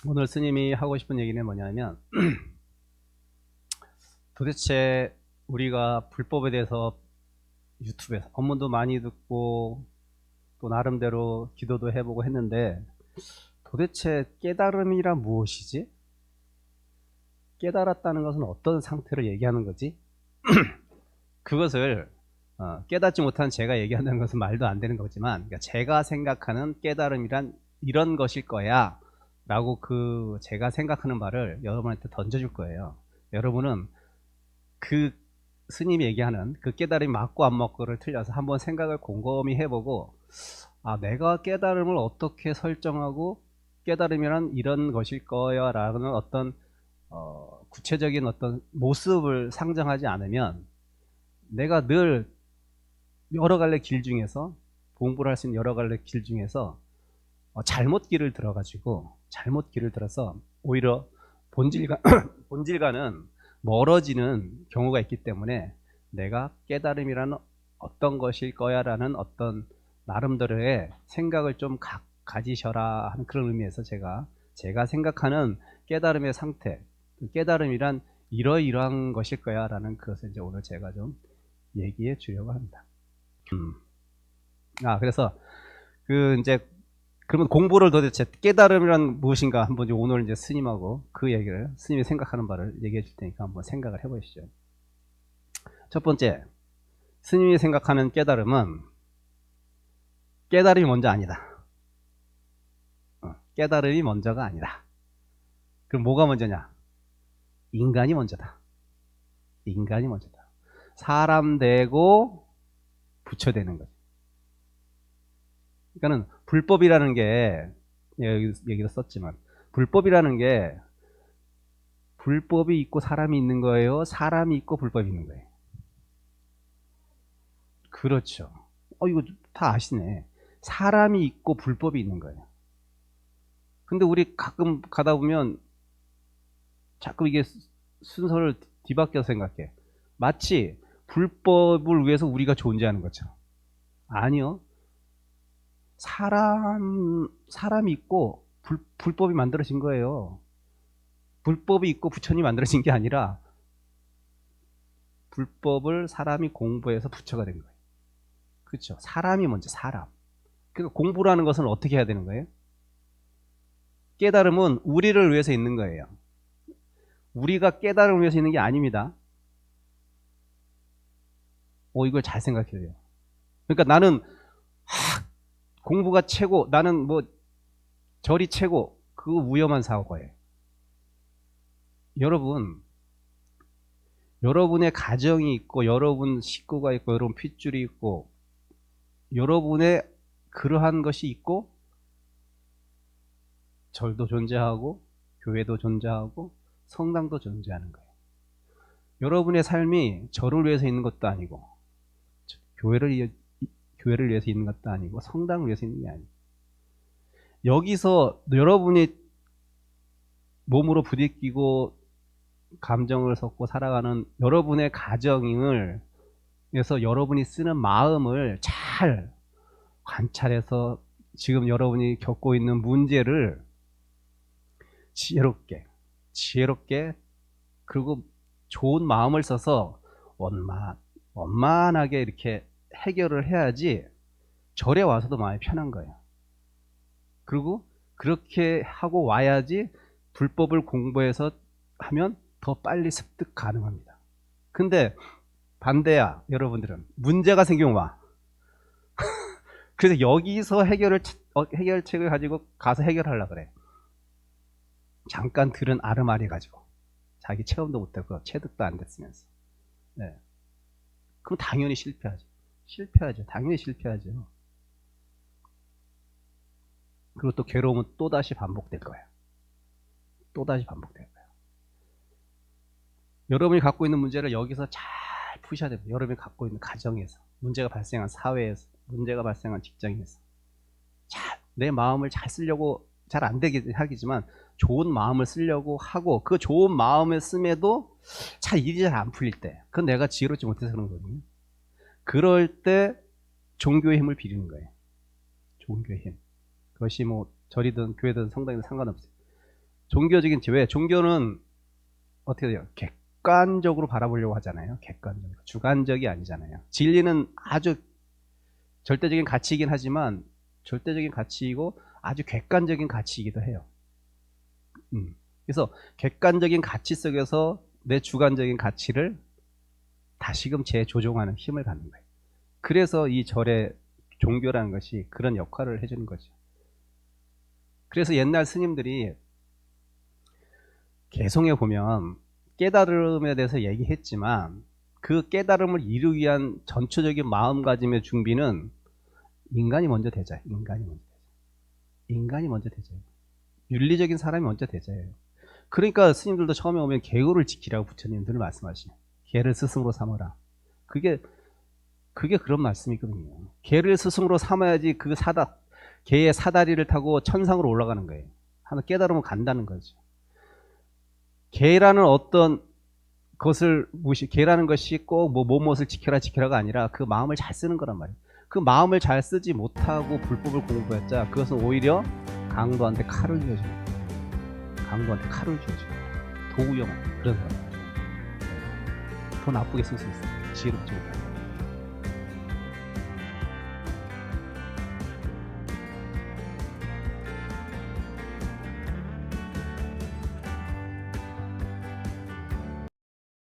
오늘 스님이 하고 싶은 얘기는 뭐냐면 도대체 우리가 불법에 대해서 유튜브에서 법문도 많이 듣고 또 나름대로 기도도 해보고 했는데 도대체 깨달음이란 무엇이지? 깨달았다는 것은 어떤 상태를 얘기하는 거지? 그것을 깨닫지 못한 제가 얘기한다는 것은 말도 안 되는 거지만 그러니까 제가 생각하는 깨달음이란 이런 것일 거야 라고 그 제가 생각하는 말을 여러분한테 던져줄 거예요. 여러분은 그 스님이 얘기하는 그 깨달음이 맞고 안 맞고를 틀려서 한번 생각을 곰곰이 해보고 내가 깨달음을 어떻게 설정하고 깨달음이란 이런 것일 거야 라는 어떤 구체적인 어떤 모습을 상정하지 않으면 내가 늘 여러 갈래 길 중에서 공부를 할 수 있는 여러 갈래 길 중에서 잘못 길을 들어가지고 잘못 길을 들어서 오히려 본질과 본질과는 멀어지는 경우가 있기 때문에 내가 깨달음이라는 어떤 것일 거야라는 어떤 나름대로의 생각을 좀 가지셔라 하는 그런 의미에서 제가 생각하는 깨달음의 상태, 깨달음이란 이러이러한 것일 거야라는 것을 이제 오늘 제가 좀 얘기해 주려고 합니다. 그래서 이제 그러면 공부를 도대체 깨달음이란 무엇인가 한번 오늘 이제 스님하고 그 얘기를 스님이 생각하는 바를 얘기해 줄 테니까 한번 생각을 해보시죠. 첫 번째, 스님이 생각하는 깨달음은 깨달음이 먼저 아니다. 깨달음이 먼저가 아니다. 그럼 뭐가 먼저냐? 인간이 먼저다. 인간이 먼저다. 사람 되고 부처 되는 거죠. 그러니까는 불법이라는 게 여기도 썼지만 불법이라는 게 불법이 있고 사람이 있는 거예요? 사람이 있고 불법이 있는 거예요? 그렇죠. 이거 다 아시네. 사람이 있고 불법이 있는 거예요. 근데 우리 가끔 가다 보면 자꾸 이게 순서를 뒤바뀌어서 생각해. 마치 불법을 위해서 우리가 존재하는 것처럼. 아니요. 사람이 있고 불법이 만들어진 거예요. 불법이 있고 부처님이 만들어진 게 아니라 불법을 사람이 공부해서 부처가 된 거예요. 그렇죠. 사람이 먼저 사람. 그러니까 공부라는 것은 어떻게 해야 되는 거예요? 깨달음은 우리를 위해서 있는 거예요. 우리가 깨달음을 위해서 있는 게 아닙니다. 이걸 잘 생각해야 돼요. 그러니까 나는 공부가 최고, 나는 뭐 절이 최고, 그거 위험한 사고예요. 여러분의 가정이 있고 여러분 식구가 있고 여러분 핏줄이 있고 여러분의 그러한 것이 있고 절도 존재하고 교회도 존재하고 성당도 존재하는 거예요. 여러분의 삶이 절을 위해서 있는 것도 아니고 교회를 위해서 있는 것도 아니고 성당을 위해서 있는 게 아니고 여기서 여러분이 몸으로 부딪히고 감정을 섞고 살아가는 여러분의 가정을 위해서 여러분이 쓰는 마음을 잘 관찰해서 지금 여러분이 겪고 있는 문제를 지혜롭게 그리고 좋은 마음을 써서 원만하게 이렇게 해결을 해야지 절에 와서도 마음이 편한 거예요. 그리고 그렇게 하고 와야지 불법을 공부해서 하면 더 빨리 습득 가능합니다. 근데 반대야, 여러분들은. 문제가 생기면 와. 그래서 여기서 해결책을 가지고 가서 해결하려고 그래. 잠깐 들은 아르마리 가지고. 자기 체험도 못하고 체득도 안 됐으면서. 네. 그럼 당연히 실패하죠. 당연히 실패하죠. 그리고 또 괴로움은 또다시 반복될 거예요. 또다시 반복될 거예요. 여러분이 갖고 있는 문제를 여기서 잘 푸셔야 됩니다. 여러분이 갖고 있는 가정에서, 문제가 발생한 사회에서, 문제가 발생한 직장에서 내 마음을 잘 쓰려고 잘 안 되게 하기지만 좋은 마음을 쓰려고 하고 그 좋은 마음을 씀에도 일이 잘 안 풀릴 때 그건 내가 지혜롭지 못해서 그런 거거든요. 그럴 때 종교의 힘을 빌리는 거예요. 종교의 힘. 그것이 뭐 절이든 교회든 성당이든 상관없어요. 종교적인 왜 종교는 어떻게 돼요? 객관적으로 바라보려고 하잖아요. 객관적으로. 주관적이 아니잖아요. 진리는 아주 절대적인 가치이긴 하지만 절대적인 가치이고 아주 객관적인 가치이기도 해요. 그래서 객관적인 가치 속에서 내 주관적인 가치를 다시금 재조종하는 힘을 갖는 거예요. 그래서 이 절의 종교라는 것이 그런 역할을 해주는 거죠. 그래서 옛날 스님들이 개성에 보면 깨달음에 대해서 얘기했지만 그 깨달음을 이루기 위한 전체적인 마음가짐의 준비는 인간이 먼저 되자. 인간이 먼저 되자. 윤리적인 사람이 먼저 되자예요. 그러니까 스님들도 처음에 오면 계율을 지키라고 부처님들 말씀하시죠. 개를 스승으로 삼아라. 그게 그런 말씀이거든요. 개를 스승으로 삼아야지 그 개의 사다리를 타고 천상으로 올라가는 거예요. 하나 깨달으면 간다는 거죠. 개라는 어떤 것을 개라는 것이 꼭 무엇을 지켜라가 아니라 그 마음을 잘 쓰는 거란 말이에요. 그 마음을 잘 쓰지 못하고 불법을 공부했자 그것은 오히려 강도한테 칼을 쥐어줘요. 강도한테 칼을 쥐어줘요. 도구형 그런 사람. 더 나쁘게 쓸 수 있어요. 지혜롭지 못하게.